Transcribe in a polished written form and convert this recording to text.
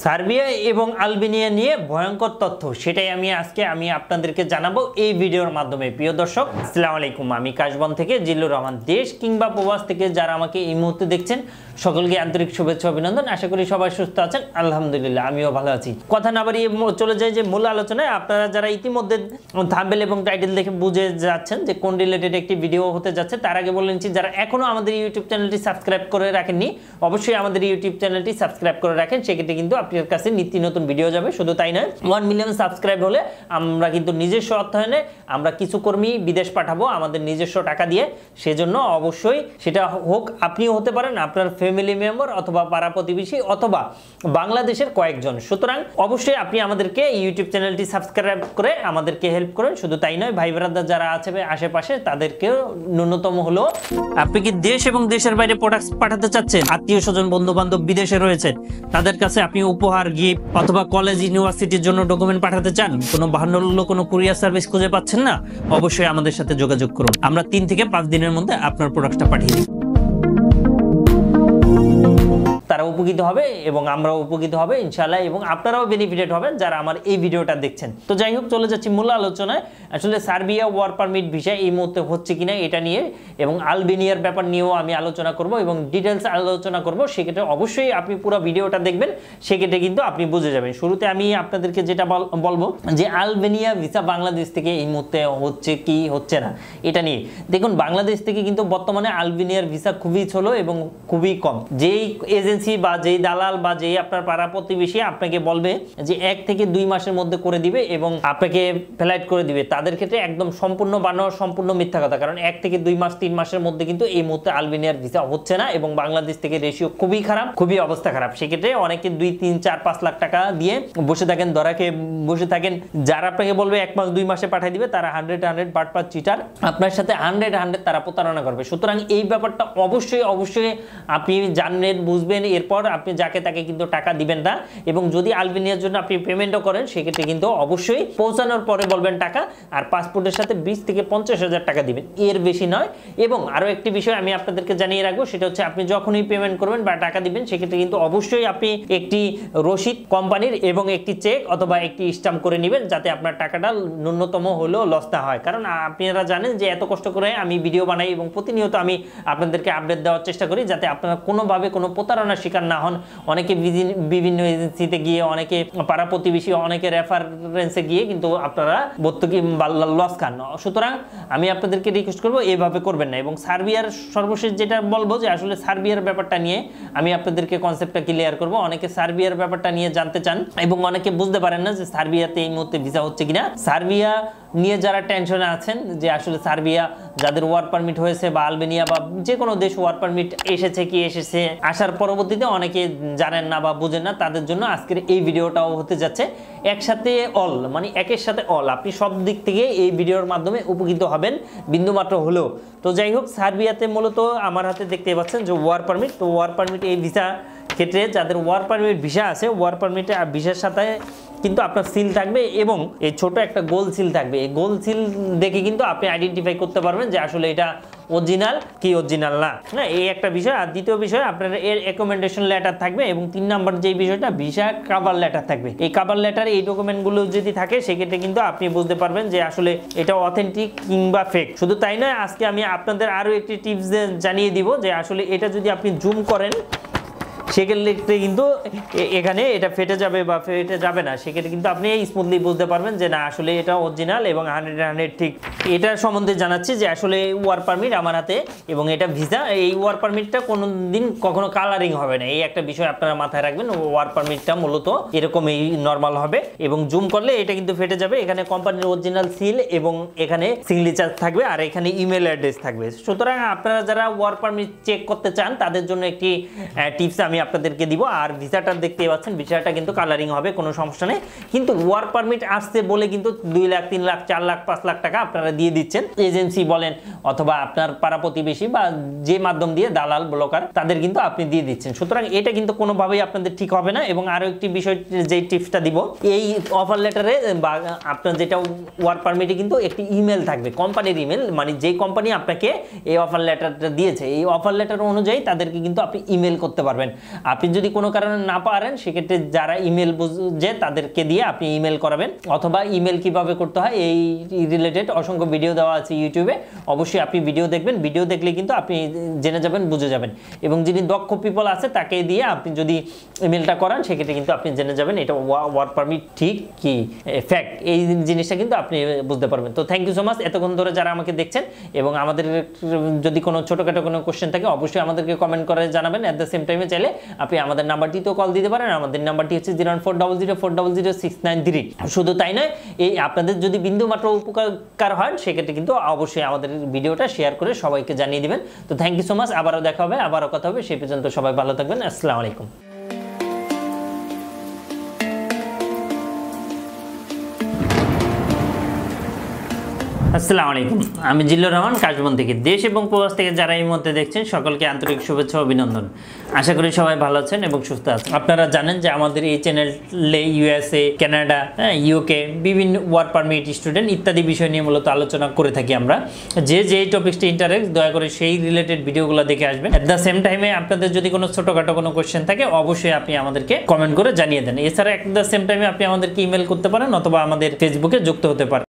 Serbia এবং Albania নিয়ে ভয়ঙ্কর তথ্য, সেটাই আজকে আপনাদেরকে জানাবো এই ভিডিওর মাধ্যমে। প্রিয় দর্শক, আসসালামু আলাইকুম। আমি কাশবন থেকে জিল্লুর রহমান। দেশ কিংবা প্রবাস থেকে যারা আমাকে এই মুহূর্তে দেখছেন, সকলকে আন্তরিক শুভেচ্ছা অভিনন্দন। আশা করি সবাই সুস্থ আছেন। আলহামদুলিল্লাহ, আমিও ভালো আছি। কথা না বাড়িয়ে চলে যাই যে মূল আলোচনায়। আপনারা যারা ইতিমধ্যে থাম্বনেল এবং টাইটেল দেখে বুঝে যাচ্ছেন যে কোন রিলেটেড একটি ভিডিও হতে যাচ্ছে, তার আগে বলে নিচ্ছি, যারা এখনো আমাদের ইউটিউব চ্যানেলটি সাবস্ক্রাইব করে রাখেননি, অবশ্যই আমাদের ইউটিউব চ্যানেলটি সাবস্ক্রাইব করে রাখেন। সেক্ষেত্রে কিন্তু আপনার কাছে নিত্য নতুন ভিডিও যাবে। শুধু তাই নয়, 1 মিলিয়ন সাবস্ক্রাইব হলে আমরা কিন্তু নিজস্ব অর্থায়নে আমরা কিছু কর্মী বিদেশ পাঠাবো আমাদের নিজস্ব টাকা দিয়ে। সেজন্য অবশ্যই সেটা হোক, আপনিও হতে পারেন, আপনার ফ্যামিলি মেম্বার অথবা পাড়া প্রতিবেশী অথবা বাংলাদেশের কয়েকজন। সুতরাং অবশ্যই আপনি আমাদেরকে ইউটিউব চ্যানেলটি সাবস্ক্রাইব করে আমাদেরকে হেল্প করেন। শুধু তাই নয়, ভাই ব্রাদার যারা আছে আশেপাশে, তাদেরকেও ন্যূনতম হলো, আপনি কি দেশ এবং দেশের বাইরে প্রোডাক্ট পাঠাতে চাচ্ছেন, আত্মীয় স্বজন বন্ধু বান্ধব বিদেশে রয়েছে, তাদের কাছে আপনি উপহার, গিফট অথবা কলেজ ইউনিভার্সিটির জন্য ডকুমেন্ট পাঠাতে চান, কোনো বাহান্ন কোনো কুরিয়ার সার্ভিস খুঁজে পাচ্ছেন না, অবশ্যই আমাদের সাথে যোগাযোগ করুন। আমরা 3 থেকে 5 দিনের মধ্যে আপনার প্রোডাক্টটা পাঠিয়ে দিই। তারা উপকৃত হবে এবং আমরাও উপকৃত হবে ইনশাআল্লাহ, এবং আপনারাও বেনিফিটেড হবেন যারা আমার এই ভিডিওটা দেখছেন। তো যাই হোক, চলে যাচ্ছি মূল আলোচনায়। আসলে সার্বিয়া ওয়ার্ক পারমিট ভিসা এই মুহূর্তে হচ্ছে কিনা এটা নিয়ে, এবং আলবেনিয়ার ব্যাপার নিয়েও আমি আলোচনা করব এবং ডিটেলস আলোচনা করব। সেক্ষেত্রে অবশ্যই আপনি পুরো ভিডিওটা দেখবেন, সেক্ষেত্রে কিন্তু আপনি বুঝে যাবেন। শুরুতে আমি আপনাদেরকে যেটা বলবো যে আলবেনিয়া ভিসা বাংলাদেশ থেকে এই মুহূর্তে হচ্ছে কি হচ্ছে না এটা নিয়ে। দেখুন, বাংলাদেশ থেকে কিন্তু বর্তমানে আলবেনিয়ার ভিসা খুবই ছোট এবং খুবই কম। যেই এজেন্সি বা যেই দালাল বা যেই আপনার পাড়া প্রতিবেশী আপনাকে বলবে যে 1 থেকে 2 মাসের মধ্যে করে দিবে এবং আপনাকে ফ্লাইট করে দিবে, তাদের ক্ষেত্রে একদম সম্পূর্ণ বানোয়ার, সম্পূর্ণ মিথ্যা কথা। কারণ 1 থেকে 2 মাস 3 মাসের মধ্যে কিন্তু এই মুহূর্তে আলবেনিয়ার ভিসা হচ্ছে না, এবং বাংলাদেশ থেকে রেশিও খুবই খারাপ, খুবই অবস্থা খারাপ। সেক্ষেত্রে অনেকে 2, 3, 4, 5 লাখ টাকা দিয়ে বসে থাকেন, ধরাকে বসে থাকেন। যারা আপনাকে বলবে 1 মাস 2 মাসে পাঠিয়ে দিবে, তারা 100 বাটপার চিটার, আপনার সাথে 100 তারা প্রতারণা করবে। সুতরাং এই ব্যাপারটা অবশ্যই আপনি জানবেন, বুঝবেন। এরপর আপনি যাকে তাকে কিন্তু টাকা দিবেন না, এবং যদি আলবেনিয়ার জন্য আপনি পেমেন্টও করেন, সেক্ষেত্রে কিন্তু অবশ্যই পৌঁছানোর পরে বলবেন টাকা, আর পাসপোর্টের সাথে 20 থেকে 50,000 টাকা দিবেন, এর বেশি নয়। এবং আরও একটি বিষয় আমি আপনাদেরকে জানিয়ে রাখবো, সেটা হচ্ছে আপনি যখনই পেমেন্ট করবেন বা টাকা দিবেন, সেক্ষেত্রে কিন্তু অবশ্যই আপনি একটি রসিদ কোম্পানির এবং একটি চেক অথবা একটি স্ট্যাম্প করে নেবেন, যাতে আপনার টাকাটা ন্যূনতম হলেও লস না হয়। কারণ আপনারা জানেন যে এত কষ্ট করে আমি ভিডিও বানাই এবং প্রতিনিয়ত আমি আপনাদেরকে আপডেট দেওয়ার চেষ্টা করি, যাতে আপনারা কোনোভাবে কোনো প্রতারণার শিকার না হন। অনেকে বিভিন্ন এজেন্সিতে গিয়ে, অনেকে পাড়া প্রতিবেশী, অনেকে রেফারেন্সে গিয়ে কিন্তু আপনারা ভর্তুকি লস খান। সুতরাং আমি আপনাদেরকে রিকোয়েস্ট করবো এইভাবে করবেন না। এবং সার্বিয়ার সর্বশেষ যেটা বলবো, যে আসলে সার্বিয়ার ব্যাপারটা নিয়ে আমি আপনাদেরকে কনসেপ্টটা ক্লিয়ার করবো। অনেকে সার্বিয়ার ব্যাপারটা নিয়ে জানতে চান এবং অনেকে বুঝতে পারেন না যে সার্বিয়াতে এই মুহূর্তে ভিসা হচ্ছে কিনা। সার্বিয়া নিয়ে যারা টেনশনে আছেন যে আসলে সার্বিয়া যাদের ওয়ার্ক পারমিট হয়েছে, বা আলবেনিয়া বা যে কোনো দেশ ওয়ার্ক পারমিট এসেছে, আসার পরবর্তীতে অনেকে জানেন না বা বুঝেন না, তাদের জন্য আজকের এই ভিডিওটাও হতে যাচ্ছে একসাথে অল, মানে একের সাথে অল। আপনি সব দিক থেকে এই ভিডিওর মাধ্যমে উপকৃত হবেন বিন্দুমাত্র হলেও। তো যাই হোক, সার্বিয়াতে মূলত আমার হাতে দেখতে পাচ্ছেন যে ওয়ার্ক পারমিট। তো ওয়ার্ক পারমিট এই ভিসা ক্ষেত্রে যাদের ওয়ার্ক পারমিট ভিসা আছে, ওয়ার্ক পারমিটে ভিসার সাথে কিন্তু আপনার সিল থাকবে এবং এই ছোট একটা গোল সিল থাকবে। এই গোল সিল দেখে কিন্তু আপনি আইডেন্টিফাই করতে পারবেন যে আসলে এটা অরিজিনাল কি অরিজিনাল না, এই একটা বিষয়। আর দ্বিতীয় বিষয়, আপনার এর রেকমেন্ডেশন লেটার থাকবে, এবং 3 নাম্বার যে বিষয়টা, ভিসা কভার লেটার থাকবে। এই কভার লেটার, এই ডকুমেন্টগুলো যদি থাকে, সেক্ষেত্রে কিন্তু আপনি বুঝতে পারবেন যে আসলে এটা অথেন্টিক কিংবা ফেক। শুধু তাই নয়, আজকে আমি আপনাদের আরও একটি টিপস জানিয়ে দিব যে আসলে এটা যদি আপনি জুম করেন, সেক্ষেত্রে কিন্তু এখানে এটা ফেটে যাবে বা ফেটে যাবে না। সেক্ষেত্রে কিন্তু আপনি স্মুথলি বুঝতে পারবেন যে না, আসলে এটা অরিজিনাল এবং 100 ঠিক। এটার সম্বন্ধে জানাচ্ছি যে আসলে ওয়ার্ক পারমিট আমার হাতে এবং এটা ভিসা। এই ওয়ার্ক পারমিটটা কখনো কালারিং হবে না, এই একটা বিষয় আপনারা মাথায় রাখবেন। ওয়ার্ক পারমিটটা মূলত এরকমই নর্মাল হবে, এবং জুম করলে এটা কিন্তু ফেটে যাবে। এখানে কোম্পানির অরিজিনাল সিল এবং এখানে সিগনেচার থাকবে, আর এখানে ইমেল অ্যাড্রেস থাকবে। সুতরাং আপনারা যারা ওয়ার্ক পারমিট চেক করতে চান, তাদের জন্য একটি টিপস আমি আপনাদেরকে দিব। আর ভিসাটা দেখতেই পাচ্ছেন, ভিসাটা কিন্তু কালারিং হবে, কোনো সমস্যা নেই। কিন্তু ওয়ার্ক পারমিট আসছে বলে কিন্তু 2 লাখ, 3 লাখ, 4 লাখ, 5 লাখ টাকা আপনারা দিয়ে দিচ্ছেন, এজেন্সি বলেন অথবা আপনার পাড়া প্রতিবেশী বা যে মাধ্যম দিয়ে, দালাল, ব্লকার, তাদের কিন্তু আপনি দিয়ে দিচ্ছেন। সুতরাং এটা কিন্তু কোনোভাবেই আপনাদের ঠিক হবে না। এবং আরও একটি বিষয়, যে টিপসটা দিব, এই অফার লেটারে বা আপনার যেটা ওয়ার্ক পারমিটে কিন্তু একটি ইমেল থাকবে, কোম্পানির ইমেল, মানে যেই কোম্পানি আপনাকে এই অফার লেটারটা দিয়েছে, এই অফার লেটার অনুযায়ী তাদেরকে কিন্তু আপনি ইমেল করতে পারবেন। আপনি যদি কোনো কারণে না পারেন সেক্ষেত্রে যারা ইমেল বুঝে তাদেরকে দিয়ে আপনি ইমেল করাবেন, অথবা ইমেল কিভাবে করতে হয় এই রিলেটেড অসংখ্য ভিডিও দেওয়া আছে ইউটিউবে, অবশ্যই আপনি ভিডিও দেখবেন, ভিডিও দেখলে কিন্তু আপনি জেনে যাবেন, বুঝে যাবেন। এবং যিনি দক্ষ পিপল আছে তাকে দিয়ে আপনি যদি ইমেলটা করান সেক্ষেত্রে কিন্তু আপনি জেনে যাবেন এটা ওয়ার্ক পারমিট ঠিক কি ফ্যাক্ট, এই জিনিসটা কিন্তু আপনি বুঝতে পারবেন। তো থ্যাংক ইউ সো মাচ এতক্ষণ ধরে যারা আমাকে দেখছেন, এবং আমাদের যদি কোনো ছোটোখাটো কোনো কোশ্চেন থাকে অবশ্যই আমাদেরকে কমেন্ট করে জানাবেন। অ্যাট দ্য সেম টাইমে চাইলে আপনি আমাদের নাম্বারটিতেও কল দিতে পারেন, আমাদের নাম্বারটি হচ্ছে 01400400693। শুধু তাই নয়, এই আপনাদের যদি বিন্দু মাত্র উপকার হয় সেক্ষেত্রে কিন্তু অবশ্যই আমাদের ভিডিওটা শেয়ার করে সবাইকে জানিয়ে দিবেন। তো থ্যাংক ইউ সো মাচ, আবারও দেখা হবে, আবারও কথা হবে, সেই পর্যন্ত সবাই ভালো থাকবেন। আসসালামু আলাইকুম। আসসালামু আলাইকুম, আমি জিল্লুর রহমান কাশবন থেকে। দেশ এবং প্রবাস থেকে যারা এই মুহূর্তে দেখছেন সকলকে আন্তরিক শুভেচ্ছা ও অভিনন্দন। আশা করি সবাই ভালো আছেন এবং সুস্থ আছেন। আপনারা জানেন যে আমাদের এই চ্যানেলে USA, কানাডা, UK বিভিন্ন ওয়ার্ক পারমিট, স্টুডেন্ট ইত্যাদি বিষয় নিয়ে মূলত আলোচনা করে থাকি আমরা। যে টপিকসটি ইন্টারেস্ট দয়া করে সেই রিলেটেড ভিডিওগুলো দেখে আসবেন। অ্যাট দ্য সেম টাইমে আপনাদের যদি কোনো ছোটোখাটো কোনো কোয়েশ্চেন থাকে অবশ্যই আপনি আমাদেরকে কমেন্ট করে জানিয়ে দেন। এছাড়া অ্যাট দ্য সেম টাইমে আপনি আমাদেরকে ইমেল করতে পারেন অথবা আমাদের ফেসবুকে যুক্ত হতে পারেন।